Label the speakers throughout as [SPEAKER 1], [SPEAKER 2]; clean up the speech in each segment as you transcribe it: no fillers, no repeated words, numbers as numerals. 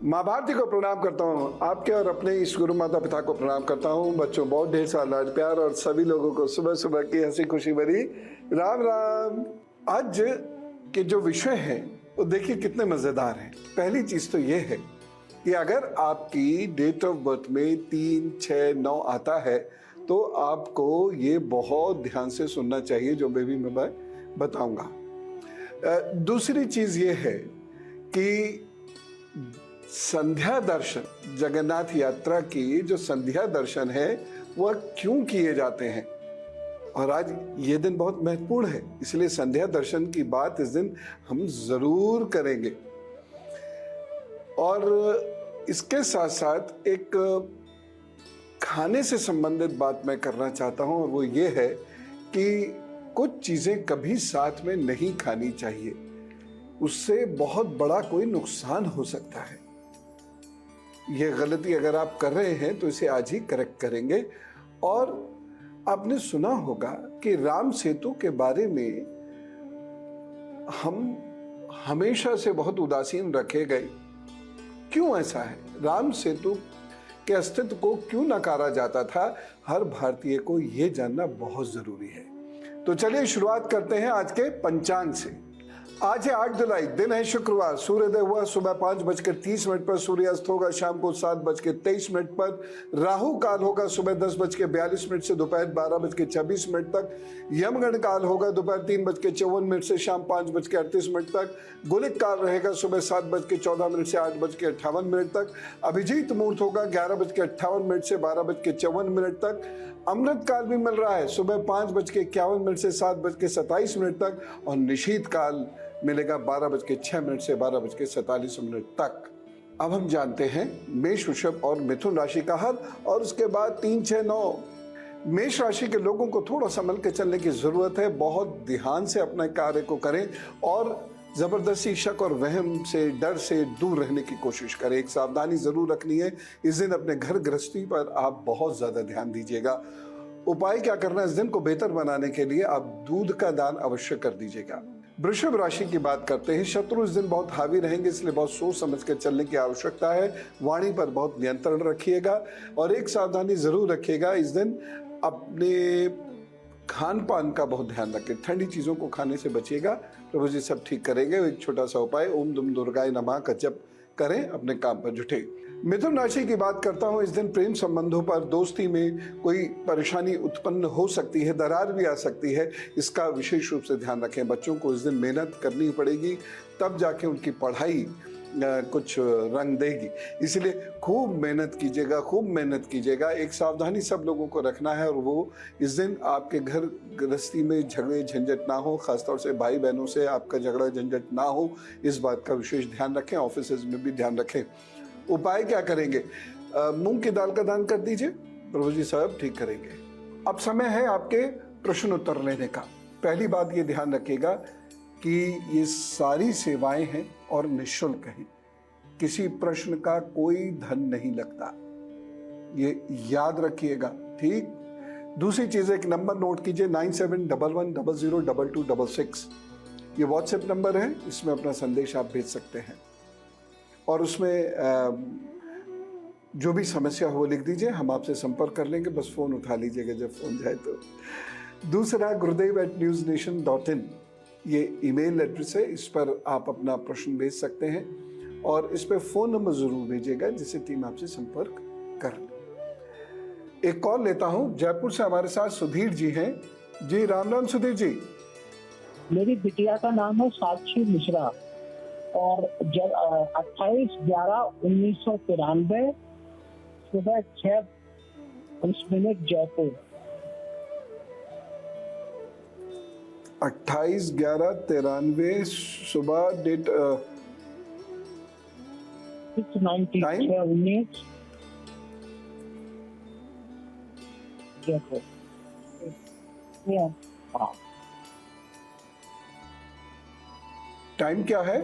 [SPEAKER 1] माँ भारती को प्रणाम करता हूँ, आपके और अपने इस गुरु माता पिता को प्रणाम करता हूँ। बच्चों बहुत ढेर सारा लाड प्यार और सभी लोगों को सुबह सुबह की हंसी खुशी भरी राम राम। आज के जो विषय हैं वो देखिए कितने मजेदार हैं। पहली चीज तो ये है कि अगर आपकी डेट ऑफ बर्थ में 3, 6, 9 आता है तो आपको ये बहुत ध्यान से सुनना चाहिए जो बेबी मैं बताऊंगा। दूसरी चीज ये है कि संध्या दर्शन, जगन्नाथ यात्रा की जो संध्या दर्शन है वह क्यों किए जाते हैं, और आज ये दिन बहुत महत्वपूर्ण है, इसलिए संध्या दर्शन की बात इस दिन हम जरूर करेंगे। और इसके साथ साथ एक खाने से संबंधित बात मैं करना चाहता हूं, और वो ये है कि कुछ चीजें कभी साथ में नहीं खानी चाहिए, उससे बहुत बड़ा कोई नुकसान हो सकता है। ये गलती अगर आप कर रहे हैं तो इसे आज ही करेक्ट करेंगे। और आपने सुना होगा कि राम सेतु के बारे में हम हमेशा से बहुत उदासीन रखे गए। क्यों ऐसा है? राम सेतु के अस्तित्व को क्यों नकारा जाता था, हर भारतीय को यह जानना बहुत जरूरी है। तो चलिए शुरुआत करते हैं आज के पंचांग से। आज है 8 जुलाई, दिन है शुक्रवार। सूर्योदय हुआ सुबह 5:30 पर, सूर्यास्त होगा शाम को 7:23 पर। राहु काल होगा सुबह 10:42 से दोपहर 12:26 तक। यमगंड काल होगा दोपहर 3:54 से शाम 5:38 तक। गुलिक काल रहेगा सुबह 7:14 से 8:58 तक। अभिजीत मुहूर्त होगा 11:58 से 12:54 तक। अमृत काल भी मिल रहा है सुबह 5:51 से 7:27 तक, और निशीत काल मिलेगा 12:06 से 12:47 तक। अब हम जानते हैं मेष, वृषभ और मिथुन राशि का हाल, और उसके बाद 3, 6, 9। मेष राशि के लोगों को थोड़ा संभल के चलने की जरूरत है। बहुत ध्यान से अपने कार्य को करें और जबरदस्ती शक और वहम से, डर से दूर रहने की कोशिश करें। एक सावधानी जरूर रखनी है, इस दिन अपने घर गृहस्थी पर आप बहुत ज्यादा ध्यान दीजिएगा। उपाय क्या करना है इस दिन को बेहतर बनाने के लिए? आप दूध का दान अवश्य कर दीजिएगा। वृषभ राशि की बात करते हैं। शत्रु इस दिन बहुत हावी रहेंगे, इसलिए बहुत सोच समझ कर चलने की आवश्यकता है। वाणी पर बहुत नियंत्रण रखिएगा, और एक सावधानी जरूर रखिएगा इस दिन, अपने खान पान का बहुत ध्यान रखें। ठंडी चीजों को खाने से बचिएगा, प्रभु जी सब ठीक करेंगे। एक छोटा सा उपाय, ओम दुम दुर्गाय नमः का जप करें, अपने काम पर जुटे। मिथुन राशि की बात करता हूं। इस दिन प्रेम संबंधों पर, दोस्ती में कोई परेशानी उत्पन्न हो सकती है, दरार भी आ सकती है, इसका विशेष रूप से ध्यान रखें। बच्चों को इस दिन मेहनत करनी पड़ेगी, तब जाके उनकी पढ़ाई कुछ रंग देगी, इसलिए खूब मेहनत कीजिएगा, खूब मेहनत कीजिएगा। एक सावधानी सब लोगों को रखना है, और वो इस दिन आपके घर गृहस्थी में झगड़े झंझट ना हो, खासतौर से भाई बहनों से आपका झगड़ा झंझट ना हो, इस बात का विशेष ध्यान रखें। ऑफिस में भी ध्यान रखें। उपाय क्या करेंगे? मूंग की दाल का दान कर दीजिए, प्रभु जी सब ठीक करेंगे। अब समय है आपके प्रश्न उत्तर लेने का। पहली बात ये ध्यान रखिएगा कि ये सारी सेवाएं हैं और निःशुल्क हैं, किसी प्रश्न का कोई धन नहीं लगता, ये याद रखिएगा, ठीक। दूसरी चीज, एक नंबर नोट कीजिए, 9711002266। ये व्हाट्सएप नंबर है, इसमें अपना संदेश आप भेज सकते हैं, और उसमें जो भी समस्या हो लिख दीजिए, हम आपसे संपर्क कर लेंगे। बस फोन उठा लीजिएगा जब फोन जाए तो। दूसरा, gurudev@newsnation.in ये ईमेल एड्रेस है, इस पर आप अपना प्रश्न भेज सकते हैं, और इस पर फोन नंबर जरूर भेजिएगा जिससे टीम आपसे संपर्क कर ले। एक कॉल लेता हूं। जयपुर से हमारे साथ सुधीर जी हैं। जी राम राम सुधीर जी।
[SPEAKER 2] मेरी बिटिया का नाम है साक्षी मिश्रा, और जब 28/11/1993 सुबह 6:20 जयपुर।
[SPEAKER 1] 28/11/93 सुबह, डेट
[SPEAKER 2] 6:19 जयपुर।
[SPEAKER 1] टाइम क्या है?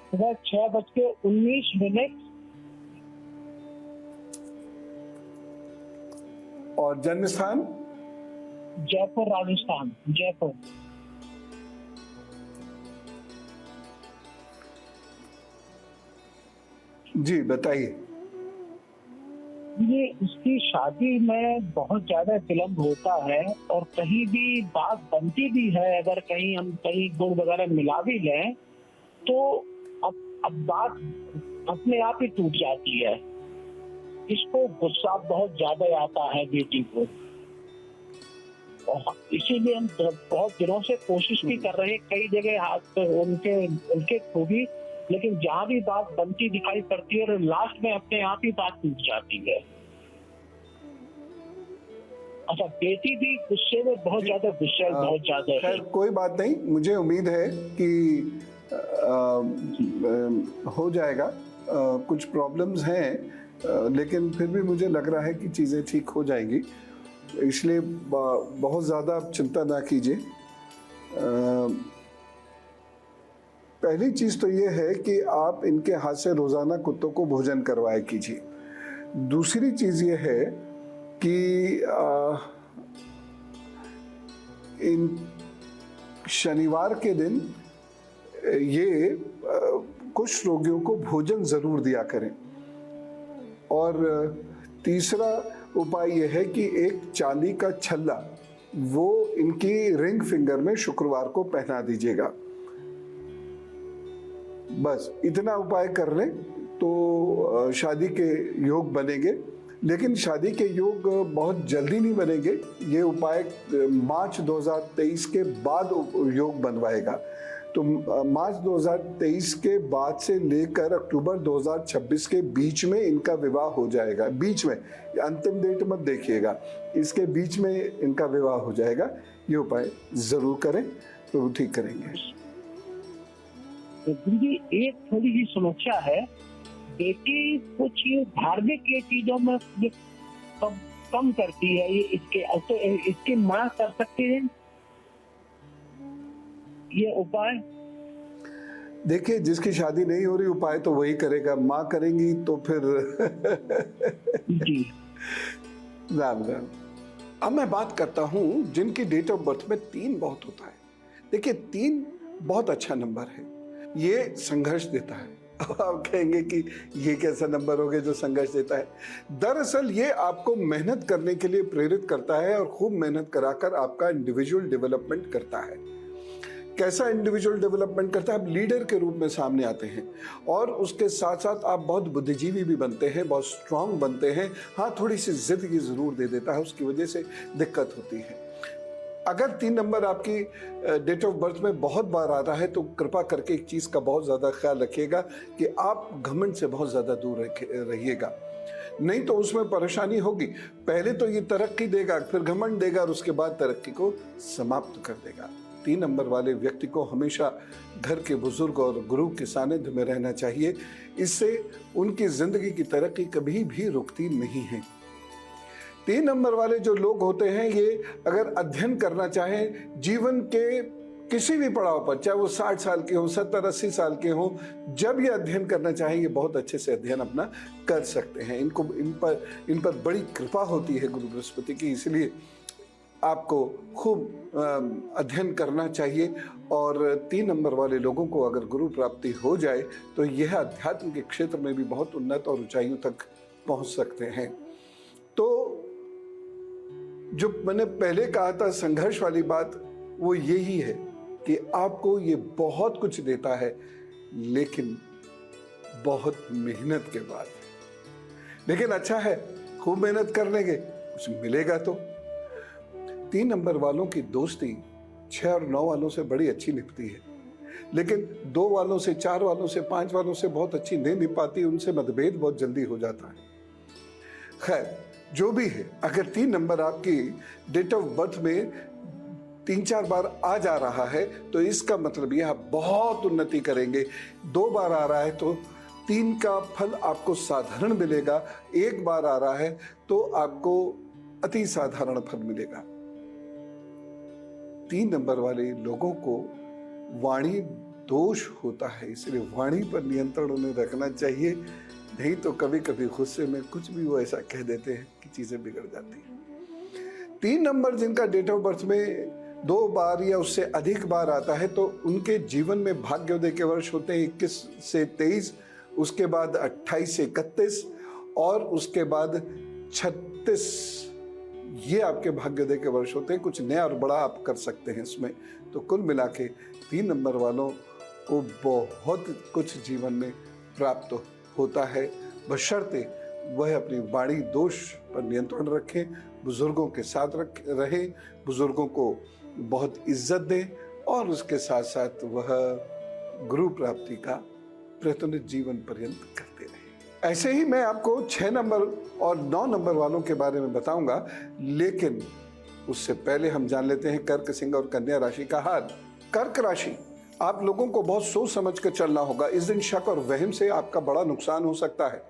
[SPEAKER 2] सुबह 6:19।
[SPEAKER 1] और जन्म स्थान?
[SPEAKER 2] जयपुर राजस्थान, जयपुर।
[SPEAKER 1] जी बताइए।
[SPEAKER 2] ये इसकी शादी में बहुत ज्यादा विलम्ब होता है, और कहीं भी बात बनती भी है, अगर कहीं हम कहीं गुड़ वगैरह मिला भी लें तो अब बात अपने आप ही टूट जाती है। इसको गुस्सा बहुत ज्यादा आता है बेटी को, और इसीलिए हम बहुत दिनों से कोशिश भी कर रहे हैं, कई जगह हाथ उनके उनके थ्रू भी, लेकिन जहाँ भी बात बनती दिखाई पड़ती है और लास्ट में अपने आप ही बात टूट जाती है। अच्छा, बेटी भी गुस्से में बहुत ज्यादा गुस्सा बहुत ज्यादा है।
[SPEAKER 1] खैर कोई बात नहीं, मुझे उम्मीद है कि हो जाएगा। कुछ प्रॉब्लम्स हैं, लेकिन फिर भी मुझे लग रहा है कि चीज़ें ठीक हो जाएंगी, इसलिए बहुत ज़्यादा चिंता ना कीजिए। पहली चीज़ तो ये है कि आप इनके हाथ से रोज़ाना कुत्तों को भोजन करवाया कीजिए। दूसरी चीज़ ये है कि इन शनिवार के दिन ये कुछ रोगियों को भोजन ज़रूर दिया करें। और तीसरा उपाय यह है कि एक चांदी का छल्ला वो इनकी रिंग फिंगर में शुक्रवार को पहना दीजिएगा। बस इतना उपाय कर लें तो शादी के योग बनेंगे, लेकिन शादी के योग बहुत जल्दी नहीं बनेंगे। ये उपाय मार्च 2023 के बाद योग बनवाएगा। तो मार्च 2023 के बाद से लेकर अक्टूबर 2026 के बीच में इनका विवाह हो जाएगा। बीच में, अंतिम डेट मत देखिएगा, इसके बीच में इनका विवाह हो जाएगा। ये उपाय जरूर करें, तो ठीक करेंगे।
[SPEAKER 2] दीदी एक थोड़ी सी समस्या है, बेटी कुछ धार्मिक ये चीजों में ये कम करती है, ये इसकी माँ कर सकती है ये उपाय?
[SPEAKER 1] देखिए, जिसकी शादी नहीं हो रही उपाय तो वही करेगा, माँ करेंगी तो फिर
[SPEAKER 2] जी।
[SPEAKER 1] राम राम। अब मैं बात करता हूँ जिनकी डेट ऑफ बर्थ में 3 बहुत होता है। देखिए 3 बहुत अच्छा नंबर है, ये संघर्ष देता है। अब आप कहेंगे कि ये कैसा नंबर हो गया जो संघर्ष देता है। दरअसल ये आपको मेहनत करने के लिए प्रेरित करता है और खूब मेहनत कराकर आपका इंडिविजुअल डेवलपमेंट करता है। कैसा इंडिविजुअल डेवलपमेंट करता है? आप लीडर के रूप में सामने आते हैं, और उसके साथ साथ आप बहुत बुद्धिजीवी भी बनते हैं, बहुत स्ट्रांग बनते हैं। हाँ, थोड़ी सी जिंदगी जरूर दे देता है, उसकी वजह से दिक्कत होती है। अगर 3 नंबर आपकी डेट ऑफ बर्थ में बहुत बार आ रहा है तो कृपा करके एक चीज़ का बहुत ज़्यादा ख्याल रखिएगा कि आप घमंड से बहुत ज़्यादा दूर रहिएगा, नहीं तो उसमें परेशानी होगी। पहले तो ये तरक्की देगा, फिर घमंड देगा, और उसके बाद तरक्की को समाप्त कर देगा। 3 नंबर वाले व्यक्ति को हमेशा घर के बुजुर्ग और गुरु के सानिध्य में रहना चाहिए, इससे उनकी जिंदगी की तरक्की कभी भी रुकती नहीं है। 3 नंबर वाले जो लोग होते हैं, ये अगर अध्ययन करना चाहें जीवन के किसी भी पड़ाव पर, चाहे वो 60 साल के हो, 70-80 साल के हो, जब ये अध्ययन करना चाहें ये बहुत अच्छे से अध्ययन अपना कर सकते हैं। इन पर बड़ी कृपा होती है गुरु बृहस्पति की, इसलिए आपको खूब अध्ययन करना चाहिए। और 3 नंबर वाले लोगों को अगर गुरु प्राप्ति हो जाए तो यह अध्यात्म के क्षेत्र में भी बहुत उन्नत और ऊंचाइयों तक पहुंच सकते हैं। तो जो मैंने पहले कहा था संघर्ष वाली बात, वो यही है कि आपको ये बहुत कुछ देता है, लेकिन बहुत मेहनत के बाद। लेकिन अच्छा है, खूब मेहनत कर लेंगे, कुछ मिलेगा तो। 3 नंबर वालों की दोस्ती 6 और 9 वालों से बड़ी अच्छी निभती है, लेकिन 2 वालों से, 4 वालों से, 5 वालों से बहुत अच्छी नहीं निभ पाती, उनसे मतभेद बहुत जल्दी हो जाता है। खैर, जो भी है, अगर 3 नंबर आपकी डेट ऑफ बर्थ में 3-4 बार आ जा रहा है तो इसका मतलब ये आप बहुत उन्नति करेंगे। 2 बार आ रहा है तो 3 का फल आपको साधारण मिलेगा, 1 बार आ रहा है तो आपको अति साधारण फल मिलेगा। 3 नंबर वाले लोगों को वाणी दोष होता है, इसलिए वाणी पर नियंत्रण उन्हें रखना चाहिए, नहीं तो कभी कभी गुस्से में कुछ भी वो ऐसा कह देते हैं कि चीजें बिगड़ जाती हैं। 3 नंबर जिनका डेट ऑफ बर्थ में 2 बार या उससे अधिक बार आता है तो उनके जीवन में भाग्योदय के वर्ष होते हैं 21 से 23, उसके बाद 28 से 31 और उसके बाद 36। ये आपके भाग्योदय के वर्ष होते हैं। कुछ नया और बड़ा आप कर सकते हैं इसमें। तो कुल मिला के 3 नंबर वालों को बहुत कुछ जीवन में प्राप्त होता है, बशर्ते वह अपनी वाणी दोष पर नियंत्रण रखें, बुजुर्गों के साथ रहें, बुजुर्गों को बहुत इज्जत दें और उसके साथ साथ वह गुरु प्राप्ति का प्रयत्न जीवन पर्यंत करते रहें। ऐसे ही मैं आपको 6 नंबर और 9 नंबर वालों के बारे में बताऊंगा, लेकिन उससे पहले हम जान लेते हैं कर्क, सिंह और कन्या राशि का हाल। कर्क राशि, आप लोगों को बहुत सोच समझ कर चलना होगा। इस दिन शक और वहम से आपका बड़ा नुकसान हो सकता है।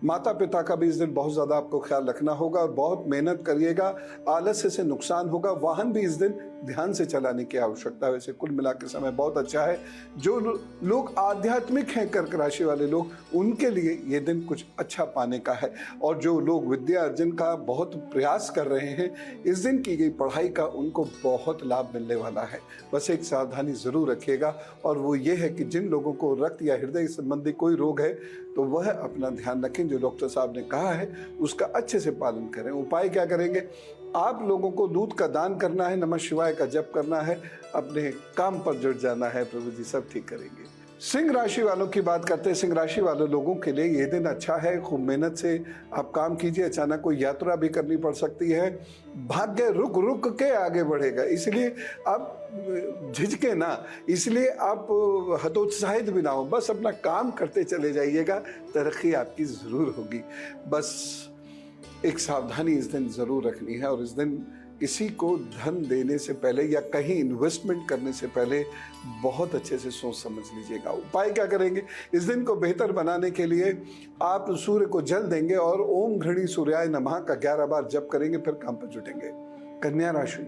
[SPEAKER 1] माता पिता का भी इस दिन बहुत ज्यादा आपको ख्याल रखना होगा और बहुत मेहनत करिएगा। आलस्य से नुकसान होगा। वाहन भी इस दिन ध्यान से चलाने की आवश्यकता है। वैसे कुल मिला के समय बहुत अच्छा है। जो लोग आध्यात्मिक हैं, कर्क राशि वाले लोग, उनके लिए ये दिन कुछ अच्छा पाने का है। और जो लोग विद्या अर्जन का बहुत प्रयास कर रहे हैं, इस दिन की गई पढ़ाई का उनको बहुत लाभ मिलने वाला है। बस एक सावधानी जरूर रखिएगा, और वो ये है कि जिन लोगों को रक्त या हृदय संबंधी कोई रोग है तो वह अपना ध्यान रखें। जो डॉक्टर साहब ने कहा है उसका अच्छे से पालन करें। उपाय क्या करेंगे? आप लोगों को दूध का दान करना है, नमः शिवाय का जप करना है, अपने काम पर जुट जाना है। प्रभु जी सब ठीक करेंगे। सिंह राशि वालों की बात करते हैं। सिंह राशि वाले लोगों के लिए ये दिन अच्छा है। खूब मेहनत से आप काम कीजिए। अचानक कोई यात्रा भी करनी पड़ सकती है। भाग्य रुक रुक के आगे बढ़ेगा, इसलिए आप झिझके ना, इसलिए आप हतोत्साहित भी ना हो। बस अपना काम करते चले जाइएगा, तरक्की आपकी जरूर होगी। बस एक सावधानी इस दिन जरूर रखनी है, और इस दिन किसी को धन देने से पहले या कहीं इन्वेस्टमेंट करने से पहले बहुत अच्छे से सोच समझ लीजिएगा। उपाय क्या करेंगे? इस दिन को बेहतर बनाने के लिए आप सूर्य को जल देंगे और ओम घृणी सूर्याय नमः का 11 बार जप करेंगे, फिर काम पर जुटेंगे। कन्या राशि,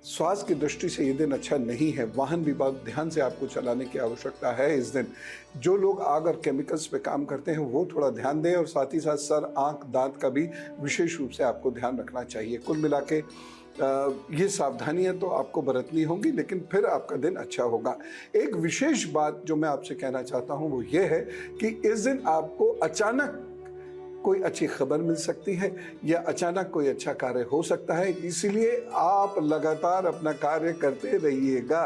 [SPEAKER 1] स्वास्थ्य की दृष्टि से ये दिन अच्छा नहीं है। वाहन भी बहुत ध्यान से आपको चलाने की आवश्यकता है इस दिन। जो लोग आग और केमिकल्स पे काम करते हैं वो थोड़ा ध्यान दें, और साथ ही साथ सर, आंख, दांत का भी विशेष रूप से आपको ध्यान रखना चाहिए। कुल मिला के ये सावधानियां तो आपको बरतनी होंगी, लेकिन फिर आपका दिन अच्छा होगा। एक विशेष बात जो मैं आपसे कहना चाहता हूं वो ये है कि इस दिन आपको अचानक कोई अच्छी खबर मिल सकती है या अचानक कोई अच्छा कार्य हो सकता है, इसलिए आप लगातार अपना कार्य करते रहिएगा।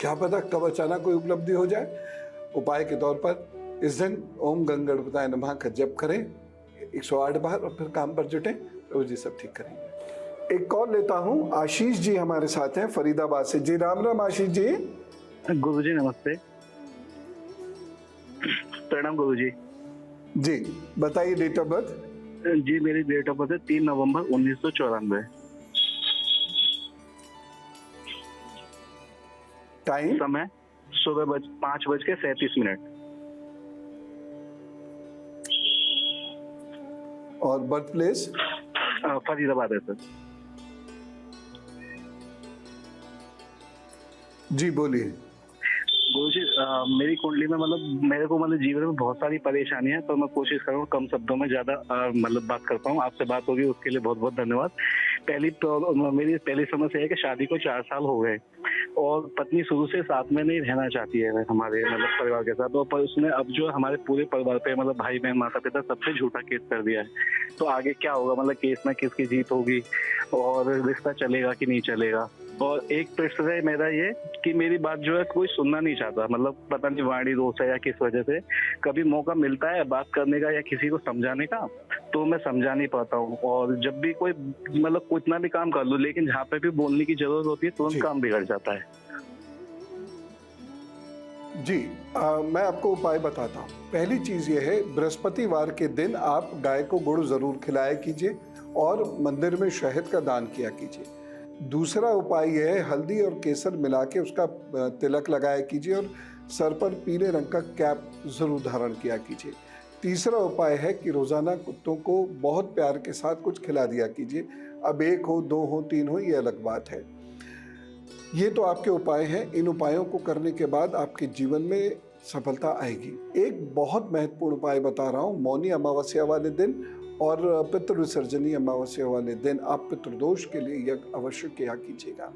[SPEAKER 1] क्या पता कब अचानक कोई उपलब्धि हो जाए। उपाय के तौर पर इस दिन ओम गणपताय नमः का जप करें 108 बार और फिर काम पर जुटें। प्रभु जी सब ठीक करेंगे। एक कॉल लेता हूं। आशीष जी हमारे साथ हैं फरीदाबाद से। जी राम राम आशीष जी।
[SPEAKER 3] गुरु जी नमस्ते। प्रणाम गुरु जी।
[SPEAKER 1] जी बताइए डेट ऑफ बर्थ।
[SPEAKER 3] जी मेरी डेट ऑफ बर्थ है 3 नवंबर 1994।
[SPEAKER 1] टाइम?
[SPEAKER 3] समय सुबह 5:37।
[SPEAKER 1] और बर्थ प्लेस?
[SPEAKER 3] फरीदाबाद है सर।
[SPEAKER 1] जी बोलिए।
[SPEAKER 3] गुरुजी मेरी कुंडली में मेरे को जीवन में बहुत सारी परेशानियां हैं, तो मैं कोशिश कर रहा हूँ कम शब्दों में ज्यादा बात कर पाऊँ। आपसे बात होगी उसके लिए बहुत बहुत धन्यवाद। मेरी पहली समस्या है कि शादी को 4 साल हो गए और पत्नी शुरू से साथ में नहीं रहना चाहती है हमारे परिवार के साथ। और पर उसने अब जो हमारे पूरे परिवार पे भाई बहन माता पिता सबसे झूठा केस कर दिया है। तो आगे क्या होगा? केस में किसकी जीत होगी और रिश्ता चलेगा कि नहीं चलेगा? और एक प्रश्न है मेरा ये कि मेरी बात जो है कोई सुनना नहीं चाहता। पता नहीं वाणी दोष है या किस वजह से। कभी मौका मिलता है बात करने का या किसी को समझाने का, तो मैं समझा नहीं पाता हूँ। और जब भी कोई कितना भी काम कर लूं, लेकिन जहाँ पे भी बोलने की जरूरत होती है तुरंत काम बिगड़ जाता है।
[SPEAKER 1] जी मैं आपको उपाय बताता हूँ। पहली चीज ये है, बृहस्पतिवार के दिन आप गाय को गुड़ जरूर खिलाया कीजिए और मंदिर में शहद का दान किया कीजिए। दूसरा उपाय यह है, हल्दी और केसर मिला के उसका तिलक लगाया कीजिए और सर पर पीले रंग का कैप जरूर धारण किया कीजिए। तीसरा उपाय है कि रोजाना कुत्तों को बहुत प्यार के साथ कुछ खिला दिया कीजिए। अब 1 हो, 2 हो, 3 हो, ये अलग बात है। ये तो आपके उपाय हैं। इन उपायों को करने के बाद आपके जीवन में सफलता आएगी। एक बहुत महत्वपूर्ण उपाय बता रहा हूँ। मौनी अमावस्या वाले दिन और पितृ विसर्जनी अमावस्या वाले दिन आप पितृदोष के लिए यज्ञ अवश्य किया कीजिएगा।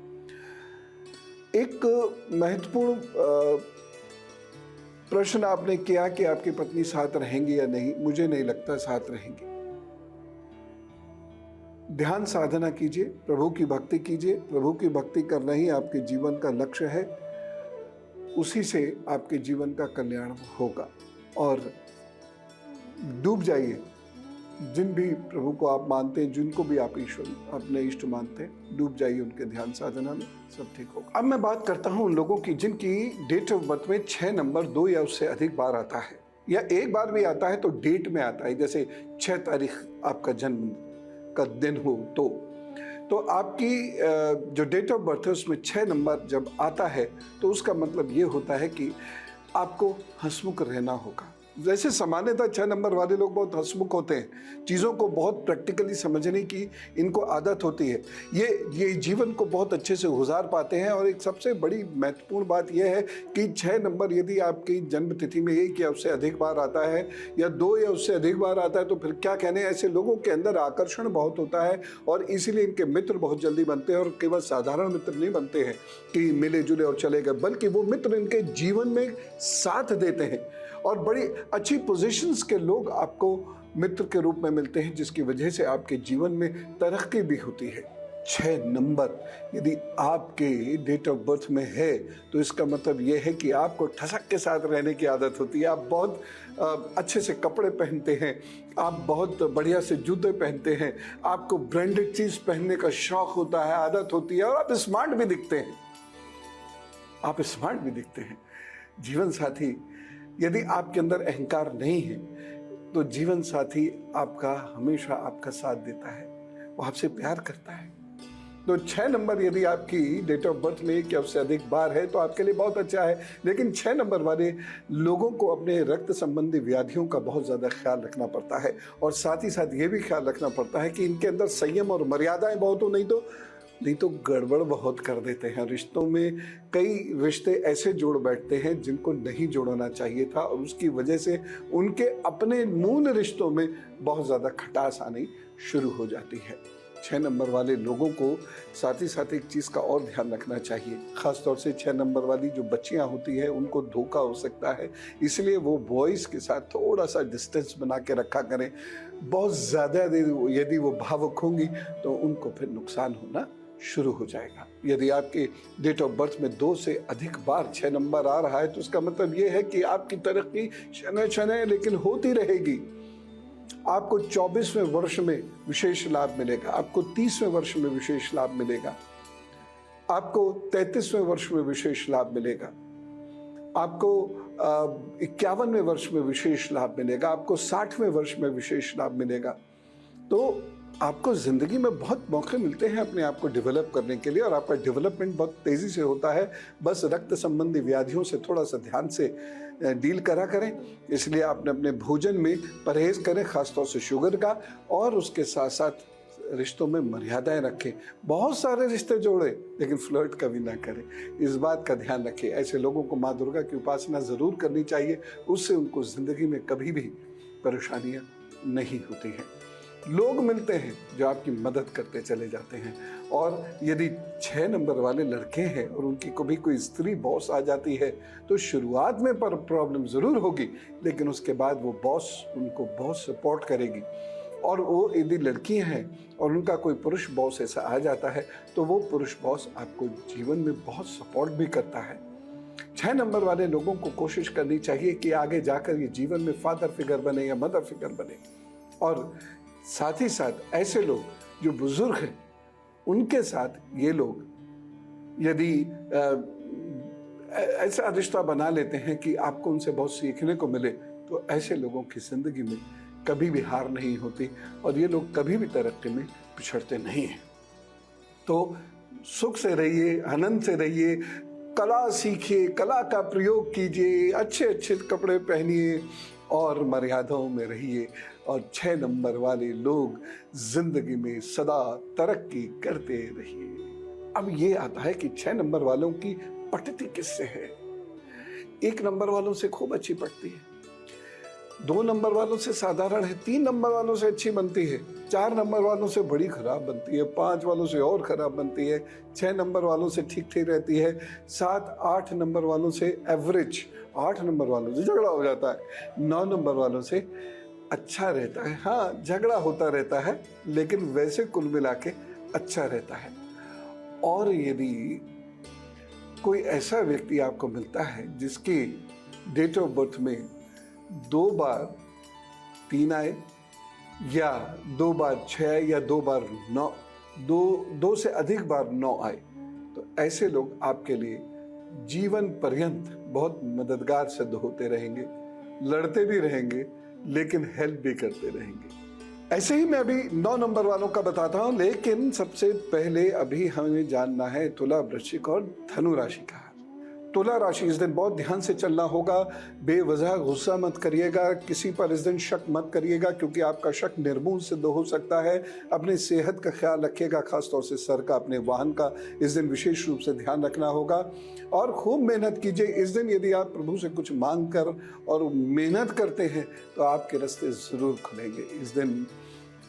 [SPEAKER 1] एक महत्वपूर्ण प्रश्न आपने किया कि आपकी पत्नी साथ रहेंगी या नहीं, मुझे नहीं लगता साथ रहेंगी। ध्यान साधना कीजिए, प्रभु की भक्ति कीजिए, प्रभु की भक्ति करना ही आपके जीवन का लक्ष्य है, उसी से आपके जीवन का कल्याण होगा। और डूब जाइए, जिन भी प्रभु को आप मानते हैं, जिनको भी आप ईश्वर अपने इष्ट मानते हैं, डूब जाइए उनके ध्यान साधना में, सब ठीक होगा। अब मैं बात करता हूं उन लोगों की जिनकी डेट ऑफ बर्थ में 6 नंबर 2 या उससे अधिक बार आता है, या एक बार भी आता है तो डेट में आता है, जैसे 6 तारीख आपका जन्म का दिन हो तो आपकी जो डेट ऑफ बर्थ है उसमें 6 नंबर जब आता है तो उसका मतलब ये होता है कि आपको हंसमुख रहना होगा। वैसे सामान्यतः 6 नंबर वाले लोग बहुत हंसमुख होते हैं, चीज़ों को बहुत प्रैक्टिकली समझने की इनको आदत होती है, ये जीवन को बहुत अच्छे से गुजार पाते हैं। और एक सबसे बड़ी महत्वपूर्ण बात यह है कि 6 नंबर यदि आपकी जन्म तिथि में 1 या उससे अधिक बार आता है या 2 या उससे अधिक बार आता है तो फिर क्या कहने, ऐसे लोगों के अंदर आकर्षण बहुत होता है और इसीलिए इनके मित्र बहुत जल्दी बनते हैं। और केवल साधारण मित्र नहीं बनते हैं कि मिले जुले और चले गए, बल्कि वो मित्र इनके जीवन में साथ देते हैं और बड़ी अच्छी पोजीशंस के लोग आपको मित्र के रूप में मिलते हैं, जिसकी वजह से आपके जीवन में तरक्की भी होती है। 6 नंबर यदि आपके डेट ऑफ बर्थ में है तो इसका मतलब यह है कि आपको ठसक के साथ रहने की आदत होती है, आप बहुत अच्छे से कपड़े पहनते हैं, आप बहुत बढ़िया से जूते पहनते हैं, आपको ब्रांडेड चीज़ पहनने का शौक होता है, आदत होती है, और आप स्मार्ट भी दिखते हैं, जीवन साथी यदि आपके अंदर अहंकार नहीं है तो जीवन साथी आपका हमेशा आपका साथ देता है, वो आपसे प्यार करता है। तो 6 नंबर यदि आपकी डेट ऑफ बर्थ में 1 या उससे अधिक बार है तो आपके लिए बहुत अच्छा है। लेकिन 6 नंबर वाले लोगों को अपने रक्त संबंधी व्याधियों का बहुत ज़्यादा ख्याल रखना पड़ता है, और साथ ही साथ ये भी ख्याल रखना पड़ता है कि इनके अंदर संयम और मर्यादाएं बहुत हो, नहीं तो गड़बड़ बहुत कर देते हैं। रिश्तों में कई रिश्ते ऐसे जोड़ बैठते हैं जिनको नहीं जोड़ना चाहिए था, और उसकी वजह से उनके अपने मूल रिश्तों में बहुत ज़्यादा खटास आनी शुरू हो जाती है। 6 नंबर वाले लोगों को साथ ही साथ एक चीज़ का और ध्यान रखना चाहिए, ख़ासतौर से 6 नंबर वाली जो बच्चियां होती हैं उनको धोखा हो सकता है, इसलिए वो बॉयज़ के साथ थोड़ा सा डिस्टेंस बना के रखा करें। बहुत ज़्यादा यदि वो भावुक होंगी तो उनको फिर नुकसान होना शुरू हो जाएगा। यदि आपके डेट ऑफ बर्थ में 2 से अधिक बार 6 नंबर आ रहा है तो इसका मतलब ये है कि आपकी तरक्की शनै लेकिन होती रहेगी। आपको 24वें वर्ष में विशेष लाभ मिलेगा, आपको 30वें वर्ष में विशेष लाभ मिलेगा, आपको 33वें वर्ष में विशेष लाभ मिलेगा, आपको 51वें वर्ष में विशेष लाभ मिलेगा, आपको 60वें वर्ष में विशेष लाभ मिलेगा। तो आपको ज़िंदगी में बहुत मौके मिलते हैं अपने आप को डेवलप करने के लिए, और आपका डेवलपमेंट बहुत तेज़ी से होता है। बस रक्त संबंधी व्याधियों से थोड़ा सा ध्यान से डील करा करें, इसलिए आपने अपने भोजन में परहेज़ करें, ख़ासतौर से शुगर का, और उसके साथ साथ रिश्तों में मर्यादाएं रखें। बहुत सारे रिश्ते जोड़ें लेकिन फ्लर्ट कभी ना करें, इस बात का ध्यान रखें। ऐसे लोगों को माँ दुर्गा की उपासना ज़रूर करनी चाहिए, उससे उनको ज़िंदगी में कभी भी परेशानियाँ नहीं होती हैं। लोग मिलते हैं जो आपकी मदद करते चले जाते हैं, और यदि 6 नंबर वाले लड़के हैं और उनकी कभी कोई स्त्री बॉस आ जाती है तो शुरुआत में पर प्रॉब्लम ज़रूर होगी, लेकिन उसके बाद वो बॉस उनको बहुत सपोर्ट करेगी। और वो यदि लड़कियां हैं और उनका कोई पुरुष बॉस ऐसा आ जाता है तो वो पुरुष बॉस आपको जीवन में बहुत सपोर्ट भी करता है। 6 नंबर वाले लोगों को कोशिश करनी चाहिए कि आगे जाकर ये जीवन में फादर फिगर बने या मदर फिगर बने, और साथ ही साथ ऐसे लोग जो बुजुर्ग हैं उनके साथ ये लोग यदि ऐसा रिश्ता बना लेते हैं कि आपको उनसे बहुत सीखने को मिले, तो ऐसे लोगों की जिंदगी में कभी भी हार नहीं होती और ये लोग कभी भी तरक्की में पिछड़ते नहीं हैं। तो सुख से रहिए, आनंद से रहिए, कला सीखिए, कला का प्रयोग कीजिए, अच्छे अच्छे कपड़े पहनिए और मर्यादाओं में रहिए, और 6 नंबर वाले लोग जिंदगी में सदा तरक्की करते रहिए। अब ये आता है कि 6 नंबर वालों की पटती किससे है। 1 नंबर वालों से खूब अच्छी पटती है, 2 नंबर वालों से साधारण है, 3 नंबर वालों से अच्छी बनती है, 4 नंबर वालों से बड़ी खराब बनती है, 5 वालों से और खराब बनती है, 6 नंबर वालों से ठीक ठीक रहती है, 7-8 नंबर वालों से एवरेज, 8 नंबर वालों से झगड़ा हो जाता है, 9 नंबर वालों से अच्छा रहता है। हाँ, झगड़ा होता रहता है लेकिन वैसे कुल मिला के अच्छा रहता है। और यदि कोई ऐसा व्यक्ति आपको मिलता है जिसकी डेट ऑफ बर्थ में 2 बार 3 आए या 2 बार 6 आए या 2 बार 9, 2 से अधिक बार 9 आए, तो ऐसे लोग आपके लिए जीवन पर्यंत बहुत मददगार सिद्ध होते रहेंगे, लड़ते भी रहेंगे लेकिन हेल्प भी करते रहेंगे। ऐसे ही मैं अभी 9 नंबर वालों का बताता हूं, लेकिन सबसे पहले अभी हमें जानना है तुला, वृश्चिक और धनु राशि का। तुला राशि, इस दिन बहुत ध्यान से चलना होगा, बेवजह गुस्सा मत करिएगा, किसी पर इस दिन शक मत करिएगा क्योंकि आपका शक निर्मूल सिद्ध हो सकता है। अपनी सेहत का ख्याल रखिएगा, खासतौर से सर का, अपने वाहन का इस दिन विशेष रूप से ध्यान रखना होगा और खूब मेहनत कीजिए। इस दिन यदि आप प्रभु से कुछ मांग कर और मेहनत करते हैं तो आपके रास्ते जरूर खुलेंगे। इस दिन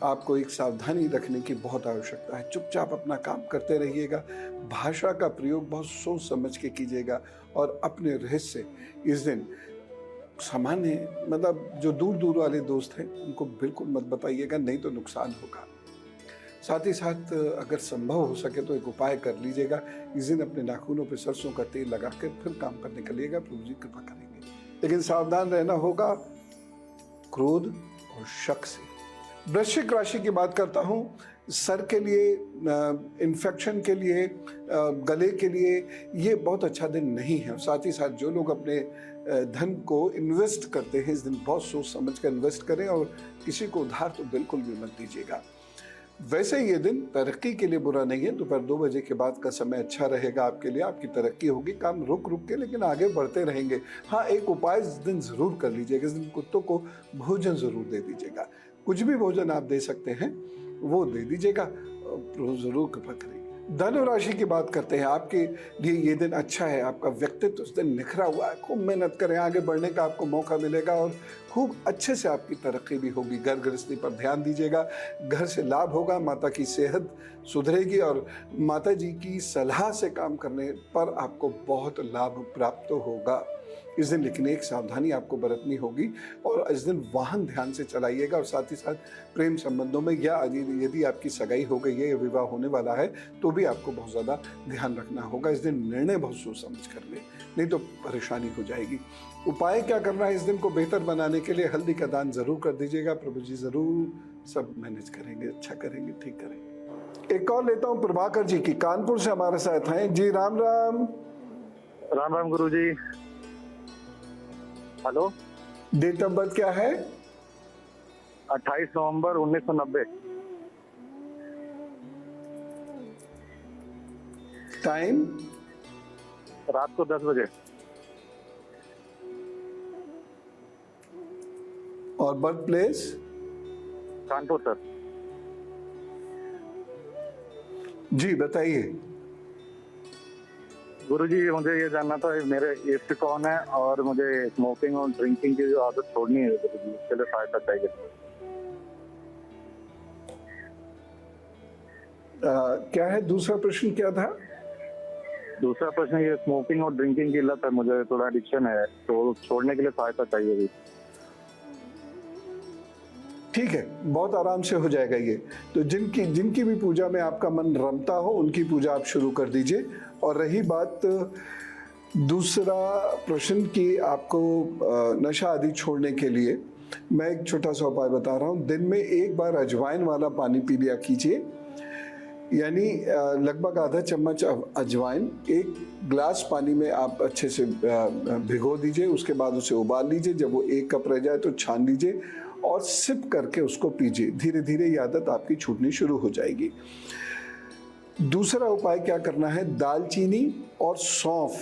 [SPEAKER 1] आपको एक सावधानी रखने की बहुत आवश्यकता है, चुपचाप अपना काम करते रहिएगा, भाषा का प्रयोग बहुत सोच समझ के कीजिएगा और अपने रहस्य इस दिन सामान्य मतलब जो दूर दूर वाले दोस्त हैं उनको बिल्कुल मत बताइएगा, नहीं तो नुकसान होगा। साथ ही साथ अगर संभव हो सके तो एक उपाय कर लीजिएगा, इस दिन अपने नाखूनों पर सरसों का तेल लगा कर फिर काम पर निकलिएगा, प्रभु जी कृपा करेंगे। लेकिन सावधान रहना होगा क्रोध और शक से। वृश्चिक राशि की बात करता हूँ, सर के लिए, इन्फेक्शन के लिए, गले के लिए ये बहुत अच्छा दिन नहीं है। साथ ही साथ जो लोग अपने धन को इन्वेस्ट करते हैं, इस दिन बहुत सोच समझ कर इन्वेस्ट करें और किसी को उधार तो बिल्कुल भी मत दीजिएगा। वैसे ये दिन तरक्की के लिए बुरा नहीं है, दोपहर 2 बजे के बाद का समय अच्छा रहेगा आपके लिए, आपकी तरक्की होगी, काम रुक रुक के लेकिन आगे बढ़ते रहेंगे। हाँ, एक उपाय इस दिन जरूर कर लीजिएगा, इस दिन कुत्तों को भोजन जरूर दे दीजिएगा, कुछ भी भोजन आप दे सकते हैं वो दे दीजिएगा, जरूर कृपा करेंगे। धनु राशि की बात करते हैं, आपके लिए ये दिन अच्छा है, आपका व्यक्तित्व उस दिन निखरा हुआ है, खूब मेहनत करें, आगे बढ़ने का आपको मौका मिलेगा और खूब अच्छे से आपकी तरक्की भी होगी। घर गृहस्थी पर ध्यान दीजिएगा, घर से लाभ होगा, माता की सेहत सुधरेगी और माता जी की सलाह से काम करने पर आपको बहुत लाभ प्राप्त होगा इस दिन। लेकिन एक सावधानी आपको बरतनी होगी और इस दिन वाहन ध्यान से चलाइएगा और साथ ही साथ प्रेम संबंधों में या यदि आपकी सगाई हो गई है या विवाह होने वाला है तो भी आपको बहुत ज़्यादा ध्यान रखना होगा। इस दिन निर्णय बहुत सोच समझ कर ले, नहीं तो परेशानी हो जाएगी। उपाय क्या करना है इस दिन को बेहतर बनाने के लिए? हल्दी का दान जरूर कर दीजिएगा, प्रभु जी जरूर सब मैनेज करेंगे, अच्छा करेंगे, ठीक करेंगे। एक और लेता हूँ प्रभाकर जी की, कानपुर से हमारे साथ हैं जी। राम राम।
[SPEAKER 3] राम राम गुरु जी। हेलो,
[SPEAKER 1] डेट ऑफ बर्थ क्या है?
[SPEAKER 3] 28 नवंबर 1990।
[SPEAKER 1] टाइम?
[SPEAKER 3] रात को 10 बजे।
[SPEAKER 1] और बर्थ प्लेस?
[SPEAKER 3] कानपुर सर।
[SPEAKER 1] जी बताइए।
[SPEAKER 3] गुरुजी, मुझे ये जानना था मेरे इष्ट कौन है और मुझे स्मोकिंग और ड्रिंकिंग की जो आदत छोड़नी है गुरुजी, उसके लिए सहायता चाहिए।
[SPEAKER 1] क्या है दूसरा प्रश्न, क्या था?
[SPEAKER 3] दूसरा प्रश्न ये स्मोकिंग और ड्रिंकिंग की लत है, मुझे थोड़ा एडिक्शन है, तो छोड़ने के लिए सहायता चाहिए भी।
[SPEAKER 1] ठीक है, बहुत आराम से हो जाएगा ये। तो जिनकी भी पूजा में आपका मन रमता हो उनकी पूजा आप शुरू कर दीजिए। और रही बात दूसरा प्रश्न की, आपको नशा आदि छोड़ने के लिए मैं एक छोटा सा उपाय बता रहा हूँ। दिन में 1 बार अजवाइन वाला पानी पी लिया कीजिए, यानी लगभग आधा चम्मच अजवाइन 1 ग्लास पानी में आप अच्छे से भिगो दीजिए, उसके बाद उसे उबाल लीजिए। जब वो 1 कप रह जाए तो छान लीजिए और सिप करके उसको पीजिए। धीरे धीरे ये आदत आपकी छूटनी शुरू हो जाएगी। दूसरा उपाय क्या करना है, दालचीनी और सौंफ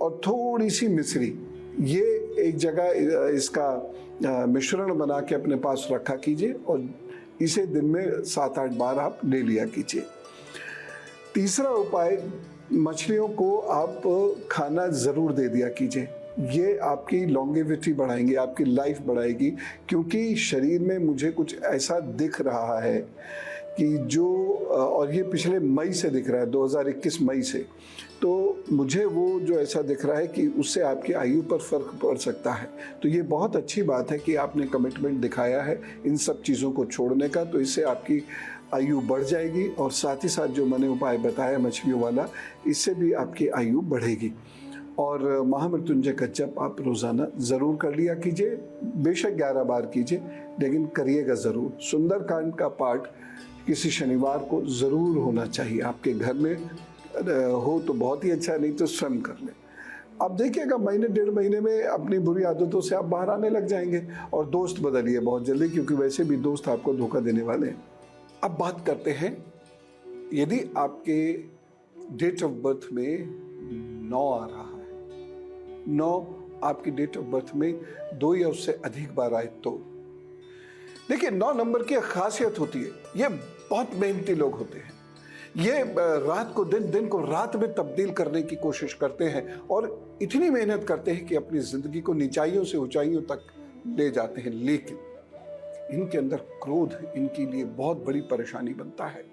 [SPEAKER 1] और थोड़ी सी मिश्री, ये एक जगह इसका मिश्रण बना के अपने पास रखा कीजिए और इसे दिन में 7-8 बार आप ले लिया कीजिए। तीसरा उपाय, मछलियों को आप खाना जरूर दे दिया कीजिए। ये आपकी लॉन्गेविटी बढ़ाएंगे, आपकी लाइफ बढ़ाएगी, क्योंकि शरीर में मुझे कुछ ऐसा दिख रहा है कि जो और ये पिछले मई से दिख रहा है, 2021 मई से, तो मुझे वो जो ऐसा दिख रहा है कि उससे आपकी आयु पर फर्क पड़ सकता है। तो ये बहुत अच्छी बात है कि आपने कमिटमेंट दिखाया है इन सब चीज़ों को छोड़ने का, तो इससे आपकी आयु बढ़ जाएगी और साथ ही साथ जो मैंने उपाय बताया मछलियों वाला, इससे भी आपकी आयु बढ़ेगी। और महामृत्युंजय का जप आप रोज़ाना ज़रूर कर लिया कीजिए, बेशक 11 बार कीजिए, लेकिन करिएगा ज़रूर। सुंदरकांड का पाठ किसी शनिवार को ज़रूर होना चाहिए, आपके घर में हो तो बहुत ही अच्छा, नहीं तो स्वयं कर लें। अब देखिएगा महीने 1.5 महीने में अपनी बुरी आदतों से आप बाहर आने लग जाएंगे। और दोस्त बदलिए बहुत जल्दी, क्योंकि वैसे भी दोस्त आपको धोखा देने वाले हैं। अब बात करते हैं, यदि आपके डेट ऑफ बर्थ में 9 आ रहा है, 9 आपकी डेट ऑफ बर्थ में 2 या उससे अधिक बार आए तो देखिए 9 नंबर की खासियत होती है, ये बहुत मेहनती लोग होते हैं। ये रात को दिन, दिन को रात में तब्दील करने की कोशिश करते हैं और इतनी मेहनत करते हैं कि अपनी जिंदगी को निचाइयों से ऊंचाइयों तक ले जाते हैं। लेकिन इनके अंदर क्रोध इनके लिए बहुत बड़ी परेशानी बनता है।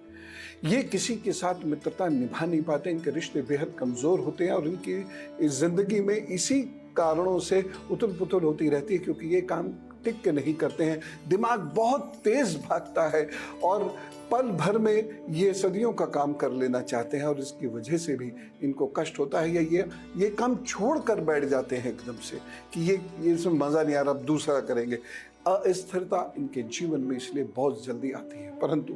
[SPEAKER 1] ये किसी के साथ मित्रता निभा नहीं पाते, इनके रिश्ते बेहद कमजोर होते हैं और इनकी इस जिंदगी में इसी कारणों से उथल पुथल होती रहती है, क्योंकि ये काम टिक के नहीं करते हैं। दिमाग बहुत तेज भागता है और पल भर में ये सदियों का काम कर लेना चाहते हैं और इसकी वजह से भी इनको कष्ट होता है, या ये काम छोड़ कर बैठ जाते हैं एकदम से कि ये इसमें मज़ा नहीं आ रहा, अब दूसरा करेंगे। अस्थिरता इनके जीवन में इसलिए बहुत जल्दी आती है। परंतु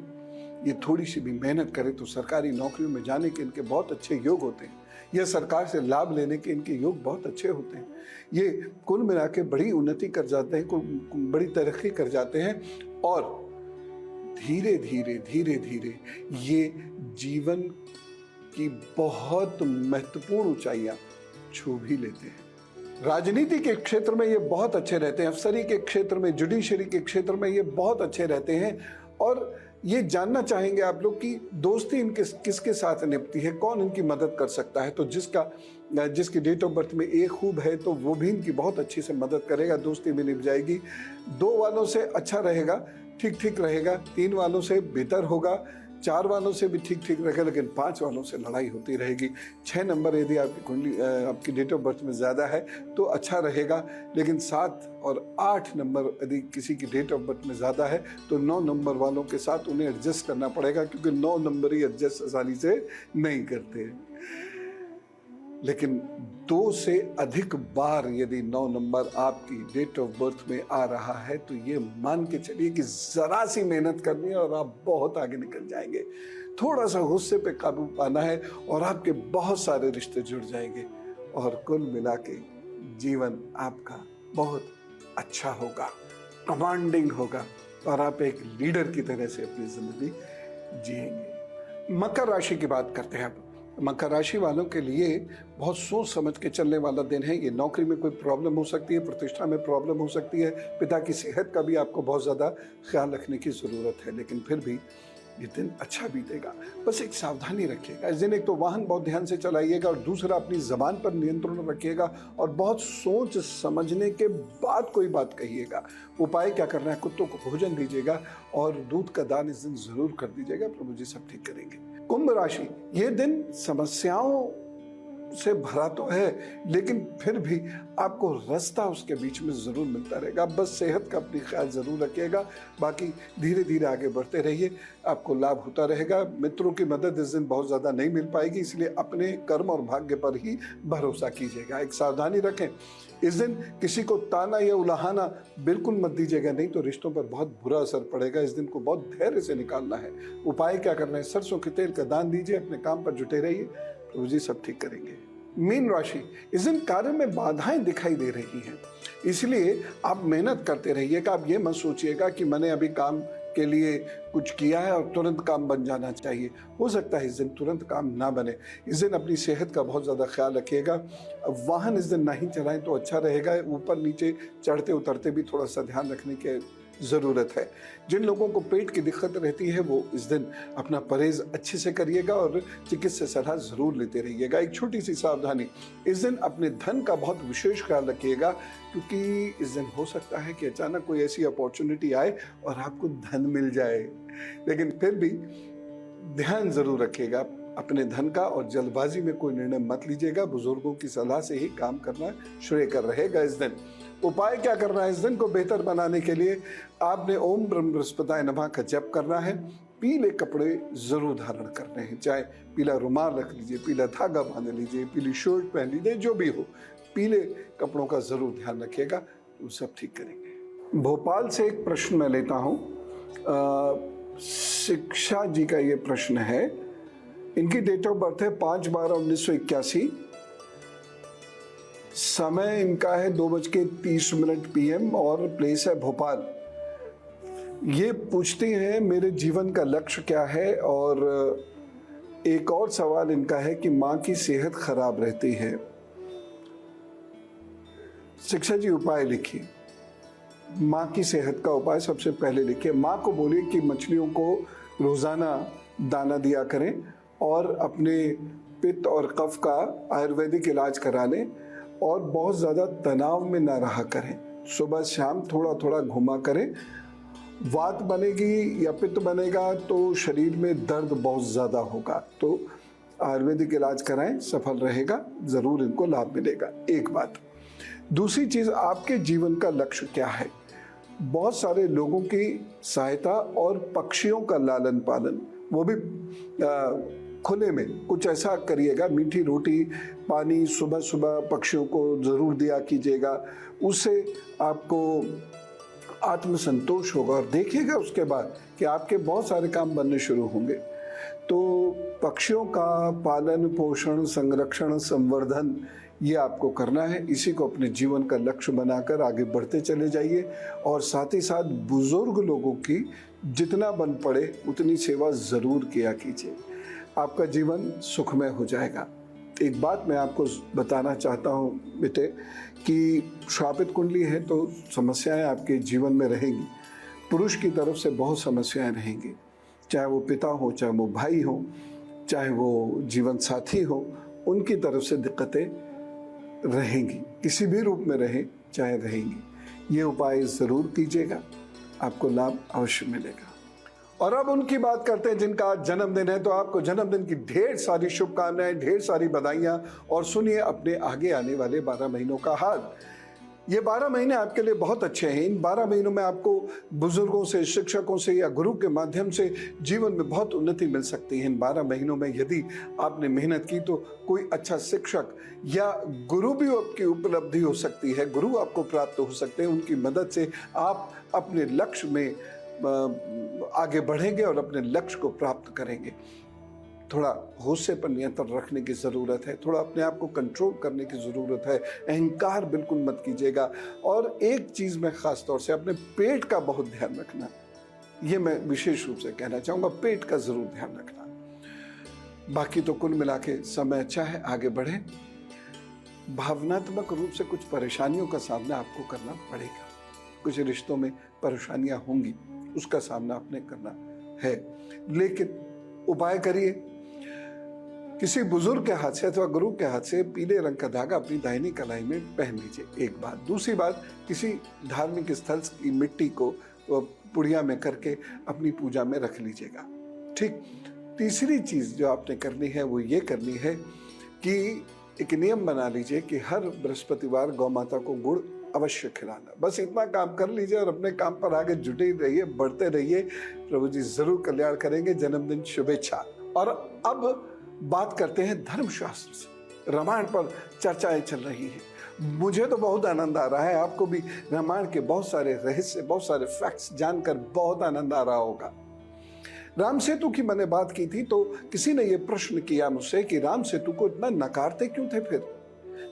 [SPEAKER 1] ये थोड़ी सी भी मेहनत करें तो सरकारी नौकरियों में जाने के इनके बहुत अच्छे योग होते हैं, या सरकार से लाभ लेने के इनके योग बहुत अच्छे होते हैं। ये कुल मिला के बड़ी उन्नति कर जाते हैं, बड़ी तरक्की कर जाते हैं और धीरे धीरे धीरे धीरे ये जीवन की बहुत महत्वपूर्ण ऊंचाइयां छू भी लेते हैं। राजनीति के क्षेत्र में ये बहुत अच्छे रहते हैं, अफसरी के क्षेत्र में, जुडिशरी के क्षेत्र में ये बहुत अच्छे रहते हैं। और ये जानना चाहेंगे आप लोग कि दोस्ती इनके किसके साथ निभती है, कौन इनकी मदद कर सकता है। तो जिसकी डेट ऑफ बर्थ में 1 खूब है तो वो भी इनकी बहुत अच्छी से मदद करेगा, दोस्ती भी निभ जाएगी। 2 वालों से अच्छा रहेगा, ठीक ठीक रहेगा, 3 वालों से बेहतर होगा, 4 वालों से भी ठीक ठीक रहेगा, लेकिन 5 वालों से लड़ाई होती रहेगी। 6 नंबर यदि आपकी कुंडली आपकी डेट ऑफ बर्थ में ज़्यादा है तो अच्छा रहेगा, लेकिन 7 और 8 नंबर यदि किसी की डेट ऑफ बर्थ में ज़्यादा है तो 9 नंबर वालों के साथ उन्हें एडजस्ट करना पड़ेगा, क्योंकि 9 नंबर ही एडजस्ट आसानी से नहीं करते। लेकिन 2 से अधिक बार यदि 9 नंबर आपकी डेट ऑफ बर्थ में आ रहा है तो ये मान के चलिए कि ज़रा सी मेहनत करनी है और आप बहुत आगे निकल जाएंगे। थोड़ा सा गुस्से पे काबू पाना है और आपके बहुत सारे रिश्ते जुड़ जाएंगे और कुल मिला के जीवन आपका बहुत अच्छा होगा, कमांडिंग होगा और आप एक लीडर की तरह से अपनी जिंदगी जिएंगे। मकर राशि की बात करते हैं अब। मकर राशि वालों के लिए बहुत सोच समझ के चलने वाला दिन है। ये नौकरी में कोई प्रॉब्लम हो सकती है, प्रतिष्ठा में प्रॉब्लम हो सकती है, पिता की सेहत का भी आपको बहुत ज़्यादा ख्याल रखने की ज़रूरत है, लेकिन फिर भी ये दिन अच्छा बीतेगा। बस एक सावधानी रखिएगा इस दिन। एक तो वाहन बहुत ध्यान से चलाइएगा और दूसरा अपनी ज़बान पर नियंत्रण रखिएगा और बहुत सोच समझने के बाद कोई बात कहिएगा। उपाय क्या करना है, कुत्तों को भोजन दीजिएगा और दूध का दान इस दिन ज़रूर कर दीजिएगा, प्रभु जी सब ठीक करेंगे। कुंभ राशि, ये दिन समस्याओं से भरा तो है, लेकिन फिर भी आपको रास्ता उसके बीच में जरूर मिलता रहेगा। बस सेहत का अपनी ख्याल जरूर रखिएगा, बाकी धीरे धीरे आगे बढ़ते रहिए, आपको लाभ होता रहेगा। मित्रों की मदद इस दिन बहुत ज़्यादा नहीं मिल पाएगी, इसलिए अपने कर्म और भाग्य पर ही भरोसा कीजिएगा। एक सावधानी रखें, इस दिन किसी को ताना या उलाहना बिल्कुल मत दीजिएगा, नहीं तो रिश्तों पर बहुत बुरा असर पड़ेगा। इस दिन को बहुत धैर्य से निकालना है। उपाय क्या करना है, सरसों के तेल का दान दीजिए, अपने काम पर जुटे रहिए, प्रभु जी सब ठीक करेंगे। मीन राशि, इस दिन कार्य में बाधाएं दिखाई दे रही हैं, इसलिए आप मेहनत करते रहिएगा। आप ये मत सोचिएगा कि मैंने अभी काम के लिए कुछ किया है और तुरंत काम बन जाना चाहिए। हो सकता है इस दिन तुरंत काम ना बने। इस दिन अपनी सेहत का बहुत ज़्यादा ख्याल रखिएगा। वाहन इस दिन नहीं चलाएं तो अच्छा रहेगा। ऊपर नीचे चढ़ते उतरते भी थोड़ा सा ध्यान रखने के ज़रूरत है। जिन लोगों को पेट की दिक्कत रहती है वो इस दिन अपना परहेज़ अच्छे से करिएगा और चिकित्सा सलाह ज़रूर लेते रहिएगा। एक छोटी सी सावधानी, इस दिन अपने धन का बहुत विशेष ख्याल रखिएगा, क्योंकि इस दिन हो सकता है कि अचानक कोई ऐसी अपॉर्चुनिटी आए और आपको धन मिल जाए, लेकिन फिर भी ध्यान ज़रूर रखिएगा अपने धन का और जल्दबाजी में कोई निर्णय मत लीजिएगा। बुजुर्गों की सलाह से ही काम करना श्रेयकर रहेगा इस दिन। उपाय क्या करना है इस दिन को बेहतर बनाने के लिए? आपने ओम ब्रह्म बृहस्पताय नमः का जप करना है। पीले कपड़े जरूर धारण करने हैं, चाहे पीला रुमाल रख लीजिए, पीला धागा बांध लीजिए, पीली शर्ट पहन लीजिए, जो भी हो, पीले कपड़ों का जरूर ध्यान रखिएगा, वो सब ठीक करेंगे। भोपाल से एक प्रश्न मैं लेता हूँ। शिक्षा जी का ये प्रश्न है, इनकी डेट ऑफ बर्थ है 5/12/1981, समय इनका है 2:30 PM और प्लेस है भोपाल। ये पूछती हैं मेरे जीवन का लक्ष्य क्या है, और एक और सवाल इनका है कि माँ की सेहत खराब रहती है। शिक्षा जी उपाय लिखिए, माँ की सेहत का उपाय सबसे पहले लिखिए। माँ को बोलिए कि मछलियों को रोजाना दाना दिया करें और अपने पित्त और कफ का आयुर्वेदिक इलाज करा लें और बहुत ज़्यादा तनाव में ना रहा करें। सुबह शाम थोड़ा थोड़ा घुमा करें। वात बनेगी या पित्त बनेगा तो शरीर में दर्द बहुत ज़्यादा होगा, तो आयुर्वेदिक इलाज कराएं, सफल रहेगा, ज़रूर इनको लाभ मिलेगा। एक बात। दूसरी चीज़, आपके जीवन का लक्ष्य क्या है? बहुत सारे लोगों की सहायता और पक्षियों का लालन पालन, वो भी खुले में कुछ ऐसा करिएगा। मीठी रोटी पानी सुबह सुबह पक्षियों को ज़रूर दिया कीजिएगा, उससे आपको आत्मसंतोष होगा और देखिएगा उसके बाद कि आपके बहुत सारे काम बनने शुरू होंगे। तो पक्षियों का पालन पोषण संरक्षण संवर्धन ये आपको करना है। इसी को अपने जीवन का लक्ष्य बनाकर आगे बढ़ते चले जाइए और साथ ही साथ बुजुर्ग लोगों की जितना बन पड़े उतनी सेवा ज़रूर किया कीजिए, आपका जीवन सुखमय हो जाएगा। एक बात मैं आपको बताना चाहता हूँ बेटे कि श्रापित कुंडली है तो समस्याएं आपके जीवन में रहेंगी। पुरुष की तरफ से बहुत समस्याएं रहेंगी, चाहे वो पिता हो, चाहे वो भाई हो, चाहे वो जीवन साथी हो, उनकी तरफ से दिक्कतें रहेंगी, किसी भी रूप में रहें चाहे रहेंगी। ये उपाय ज़रूर कीजिएगा, आपको लाभ अवश्य मिलेगा। और अब उनकी बात करते हैं जिनका आज जन्मदिन है, तो आपको जन्मदिन की ढेर सारी शुभकामनाएं, ढेर सारी बधाइयां। और सुनिए अपने आगे आने वाले 12 महीनों का हाल। ये 12 महीने आपके लिए बहुत अच्छे हैं। इन 12 महीनों में आपको बुजुर्गों से, शिक्षकों से या गुरु के माध्यम से जीवन में बहुत उन्नति मिल सकती है। इन 12 महीनों में यदि आपने मेहनत की तो कोई अच्छा शिक्षक या गुरु भी आपकी उपलब्धि हो सकती है, गुरु आपको प्राप्त हो सकते हैं। उनकी मदद से आप अपने लक्ष्य में आगे बढ़ेंगे और अपने लक्ष्य को प्राप्त करेंगे। थोड़ा होश पर नियंत्रण रखने की ज़रूरत है, थोड़ा अपने आप को कंट्रोल करने की ज़रूरत है। अहंकार बिल्कुल मत कीजिएगा। और एक चीज़ मैं ख़ास तौर से अपने पेट का बहुत ध्यान रखना, ये मैं विशेष रूप से कहना चाहूँगा, पेट का ज़रूर ध्यान रखना। बाकी तो कुल मिला के समय अच्छा है, आगे बढ़ें। भावनात्मक रूप से कुछ परेशानियों का सामना आपको करना पड़ेगा, कुछ रिश्तों में परेशानियाँ होंगी, उसका सामना आपने करना है, लेकिन उपाय करिए। किसी बुजुर्ग के हाथ से अथवा गुरु के हाथ से पीले रंग का धागा अपनी दाहिनी कलाई में पहन लीजिए। एक बात। दूसरी बात, किसी धार्मिक स्थल की मिट्टी को पुड़िया में करके अपनी पूजा में रख लीजिएगा। ठीक। तीसरी चीज जो आपने करनी है वो ये करनी है कि एक नियम बना लीजिए कि हर बृहस्पतिवार गौ माता को गुड़ अवश्य खिलाना। बस इतना काम कर लीजिए और अपने काम पर आगे जुटे रहिए, बढ़ते रहिए। प्रभु जी जरूर कल्याण करेंगे। जन्मदिन शुभेच्छा। और अब बात करते हैं धर्मशास्त्र से। रामायण पर चर्चाएं चल रही हैं, मुझे तो बहुत आनंद आ रहा है, आपको भी रामायण के बहुत सारे रहस्य, बहुत सारे फैक्ट्स जानकर बहुत आनंद आ रहा होगा। राम सेतु की मैंने बात की थी तो किसी ने यह प्रश्न किया मुझसे कि राम सेतु को इतना नकारते क्यों थे फिर,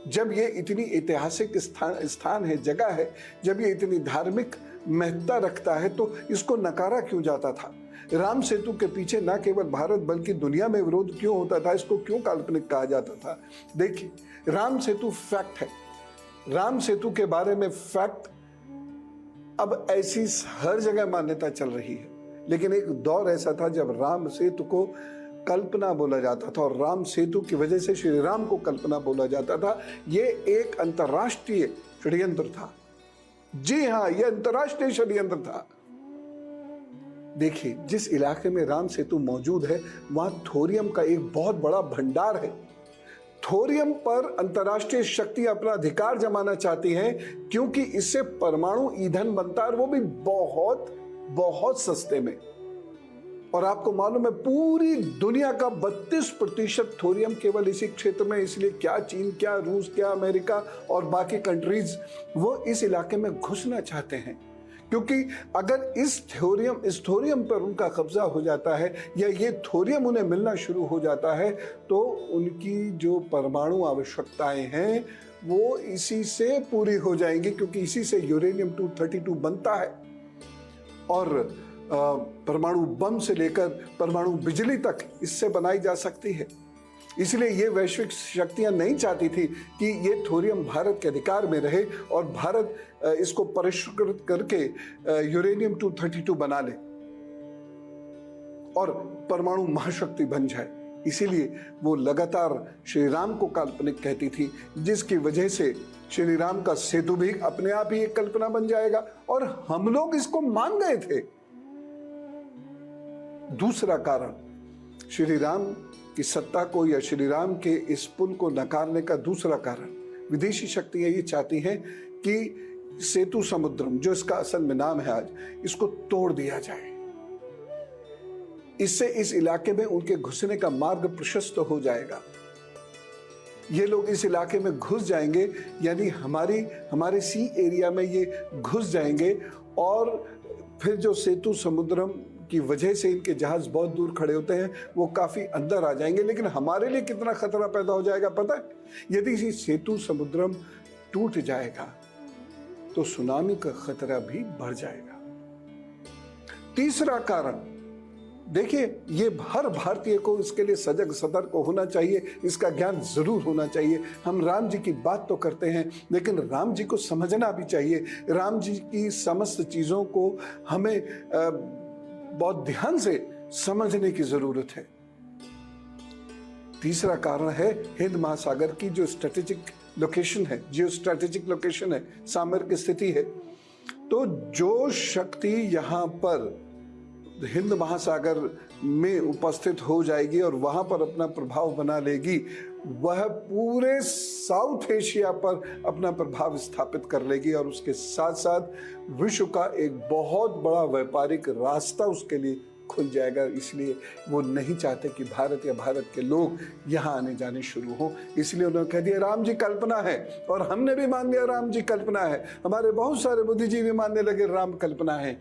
[SPEAKER 1] जब ये इतनी ऐतिहासिक स्थान है, जगह है, जब ये इतनी धार्मिक महत्ता रखता है तो इसको नकारा क्यों जाता था। राम सेतु के पीछे न केवल भारत बल्कि दुनिया में विरोध क्यों होता था, इसको क्यों काल्पनिक कहा जाता था। देखिए, राम सेतु फैक्ट है। राम सेतु के बारे में फैक्ट अब ऐसी हर जगह मान्यता चल रही है, लेकिन एक दौर ऐसा था जब राम सेतु को कल्पना बोला जाता था, और राम सेतु की वजह से श्री राम को कल्पना बोला जाता था। ये एक अंतर्राष्ट्रीय षड्यंत्र था। जी हाँ, यह अंतर्राष्ट्रीय षड्यंत्र था। देखिए, जिस इलाके में राम सेतु मौजूद है वहां थोरियम का एक बहुत बड़ा भंडार है। थोरियम पर अंतर्राष्ट्रीय शक्तियां अपना अधिकार जमाना चाहती हैं, क्योंकि इससे परमाणु ईंधन बनता है, और वो भी बहुत बहुत सस्ते में। और आपको मालूम है, पूरी दुनिया का 32% थोरियम केवल इसी क्षेत्र में, इसलिए क्या चीन, क्या रूस, क्या अमेरिका और बाकी कंट्रीज वो इस इलाके में घुसना चाहते हैं, क्योंकि अगर इस थोरियम पर उनका कब्जा हो जाता है या ये थोरियम उन्हें मिलना शुरू हो जाता है, तो उनकी जो परमाणु आवश्यकताएं हैं वो इसी से पूरी हो जाएंगी, क्योंकि इसी से यूरेनियम 232 बनता है। और परमाणु बम से लेकर परमाणु बिजली तक इससे बनाई जा सकती है। इसलिए ये वैश्विक शक्तियां नहीं चाहती थी कि ये थोरियम भारत के अधिकार में रहे और भारत इसको परिष्कृत करके यूरेनियम 232 बना ले और परमाणु महाशक्ति बन जाए। इसीलिए वो लगातार श्री राम को काल्पनिक कहती थी, जिसकी वजह से श्री राम का सेतु भी अपने आप ही एक कल्पना बन जाएगा, और हम लोग इसको मान गए थे। दूसरा कारण, श्री राम की सत्ता को या श्री राम के इस पुल को नकारने का दूसरा कारण, विदेशी शक्तियां ये चाहती हैं कि सेतु समुद्रम, जो इसका असल में नाम है आज, इसको तोड़ दिया जाए। इससे इस इलाके में उनके घुसने का मार्ग प्रशस्त हो जाएगा। ये लोग इस इलाके में घुस जाएंगे, यानी हमारे सी एरिया में ये घुस जाएंगे, और फिर जो सेतु समुद्रम की वजह से इनके जहाज बहुत दूर खड़े होते हैं वो काफी अंदर आ जाएंगे। लेकिन हमारे लिए कितना खतरा पैदा हो जाएगा पता है? यदि इसी सेतु समुद्रम टूट जाएगा तो सुनामी का खतरा भी बढ़ जाएगा। तीसरा कारण, देखिए, ये हर भारतीय को इसके लिए सजग सतर्क होना चाहिए, इसका ज्ञान जरूर होना चाहिए। हम राम जी की बात तो करते हैं, लेकिन राम जी को समझना भी चाहिए। राम जी की समस्त चीजों को हमें बहुत ध्यान से समझने की जरूरत है। तीसरा कारण है हिंद महासागर की जो स्ट्रेटेजिक लोकेशन है, जियो स्ट्रेटेजिक लोकेशन है, सामरिक स्थिति है। तो जो शक्ति यहाँ पर हिंद महासागर में उपस्थित हो जाएगी और वहां पर अपना प्रभाव बना लेगी, वह पूरे साउथ एशिया पर अपना प्रभाव स्थापित कर लेगी, और उसके साथ साथ विश्व का एक बहुत बड़ा व्यापारिक रास्ता उसके लिए खुल जाएगा। इसलिए वो नहीं चाहते कि भारत या भारत के लोग यहाँ आने जाने शुरू हो। इसलिए उन्होंने कह दिया राम जी कल्पना है, और हमने भी मान लिया राम जी कल्पना है। हमारे बहुत सारे बुद्धिजीवी मानने लगे राम कल्पना है,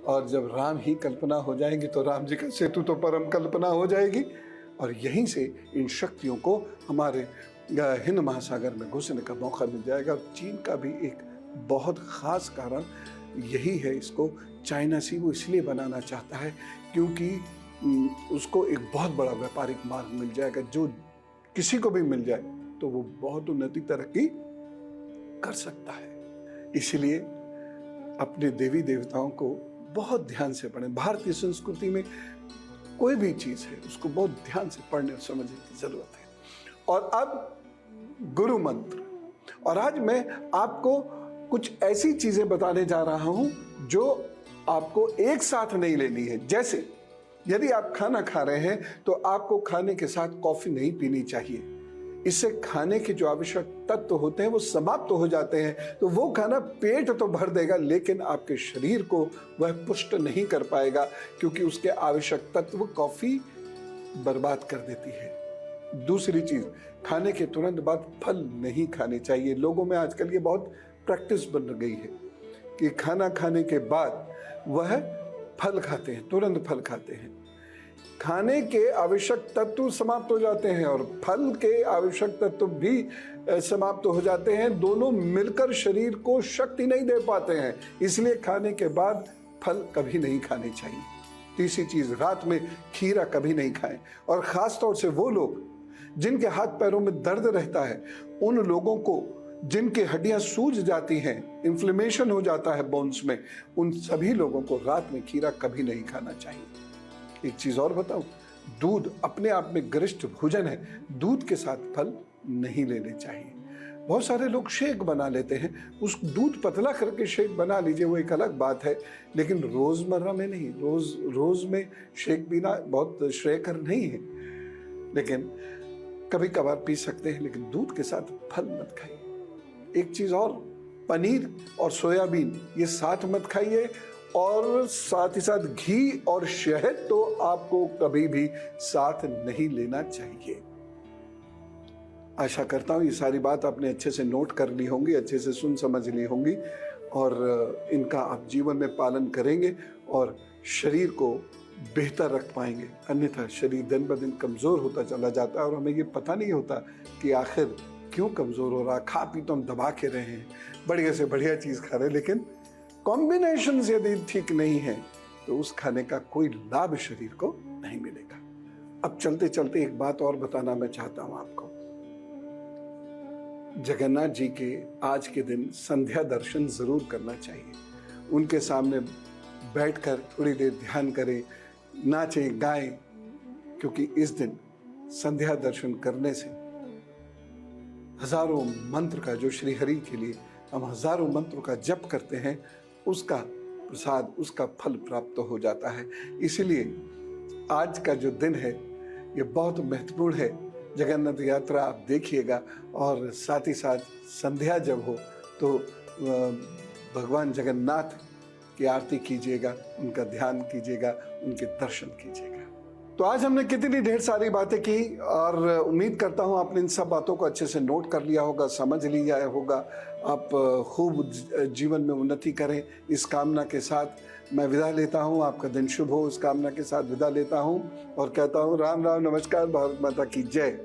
[SPEAKER 1] और जब राम ही कल्पना हो जाएंगे तो राम जी का सेतु तो परम कल्पना हो जाएगी, और यहीं से इन शक्तियों को हमारे हिंद महासागर में घुसने का मौका मिल जाएगा। चीन का भी एक बहुत खास कारण यही है, इसको चाइना सी वो इसलिए बनाना चाहता है क्योंकि उसको एक बहुत बड़ा व्यापारिक मार्ग मिल जाएगा, जो किसी को भी मिल जाए तो वो बहुत उन्नति तरक्की कर सकता है। इसलिए अपने देवी देवताओं को बहुत ध्यान से पढ़ें। भारतीय संस्कृति में कोई भी चीज है उसको बहुत ध्यान से पढ़ने और समझने की जरूरत है। और अब गुरु मंत्र, और आज मैं आपको कुछ ऐसी चीजें बताने जा रहा हूं जो आपको एक साथ नहीं लेनी है। जैसे यदि आप खाना खा रहे हैं तो आपको खाने के साथ कॉफी नहीं पीनी चाहिए। इससे खाने के जो आवश्यक तत्व होते हैं वो समाप्त हो जाते हैं। तो वो खाना पेट तो भर देगा, लेकिन आपके शरीर को वह पुष्ट नहीं कर पाएगा, क्योंकि उसके आवश्यक तत्व कॉफी बर्बाद कर देती है। दूसरी चीज, खाने के तुरंत बाद फल नहीं खाने चाहिए। लोगों में आजकल ये बहुत प्रैक्टिस बन गई है कि खाना खाने के बाद वह फल खाते हैं, तुरंत फल खाते हैं। खाने के आवश्यक तत्व समाप्त हो जाते हैं और फल के आवश्यक तत्व भी समाप्त हो जाते हैं। दोनों मिलकर शरीर को शक्ति नहीं दे पाते हैं, इसलिए खाने के बाद फल कभी नहीं खाने चाहिए। तीसरी चीज, रात में खीरा कभी नहीं खाएं, और खास तौर से वो लोग जिनके हाथ पैरों में दर्द रहता है, उन लोगों को जिनकी हड्डियां सूज जाती हैं, इन्फ्लेमेशन हो जाता है बोन्स में, उन सभी लोगों को रात में खीरा कभी नहीं खाना चाहिए। एक चीज और बताऊं, दूध अपने आप में गरिष्ठ भोजन है, दूध के साथ फल नहीं लेने चाहिए। बहुत सारे लोग शेक बना लेते हैं, उस दूध पतला करके शेक बना लीजिए, वो एक अलग बात है, लेकिन रोजमर्रा में नहीं। रोज में शेक पीना बहुत श्रेयकर नहीं है, लेकिन कभी कभार पी सकते हैं, लेकिन दूध के साथ फल मत खाइए। एक चीज और, पनीर और सोयाबीन ये साथ मत खाइए, और साथ ही साथ घी और शहद तो आपको कभी भी साथ नहीं लेना चाहिए। आशा करता हूं ये सारी बात आपने अच्छे से नोट कर ली होंगी, अच्छे से सुन समझ ली होंगी, और इनका आप जीवन में पालन करेंगे और शरीर को बेहतर रख पाएंगे। अन्यथा शरीर दिन ब दिन कमज़ोर होता चला जाता है और हमें ये पता नहीं होता कि आखिर क्यों कमज़ोर हो रहा। खा पी तो हम दबा के रहे हैं, बढ़िया से बढ़िया चीज़ खा रहे हैं, लेकिन कॉम्बिनेशन यदि ठीक नहीं है तो उस खाने का कोई लाभ शरीर को नहीं मिलेगा। अब चलते चलते एक बात और बताना मैं चाहता हूं आपको। जगन्नाथ जी के आज के दिन संध्या दर्शन जरूर करना चाहिए। उनके सामने बैठकर थोड़ी देर ध्यान करें, नाचें गाएं, क्योंकि इस दिन संध्या दर्शन करने से हजारों मंत्र का, जो श्री हरि के लिए हम हजारों मंत्रों का जप करते हैं, उसका प्रसाद, उसका फल प्राप्त हो जाता है। इसलिए आज का जो दिन है ये बहुत महत्वपूर्ण है। जगन्नाथ यात्रा आप देखिएगा, और साथ ही साथ संध्या जब हो तो भगवान जगन्नाथ की आरती कीजिएगा, उनका ध्यान कीजिएगा, उनके दर्शन कीजिएगा। तो आज हमने कितनी ढेर सारी बातें की, और उम्मीद करता हूं आपने इन सब बातों को अच्छे से नोट कर लिया होगा, समझ लिया होगा। आप खूब जीवन में उन्नति करें, इस कामना के साथ मैं विदा लेता हूं। आपका दिन शुभ हो, इस कामना के साथ विदा लेता हूं और कहता हूं राम राम, नमस्कार, भारत माता की जय।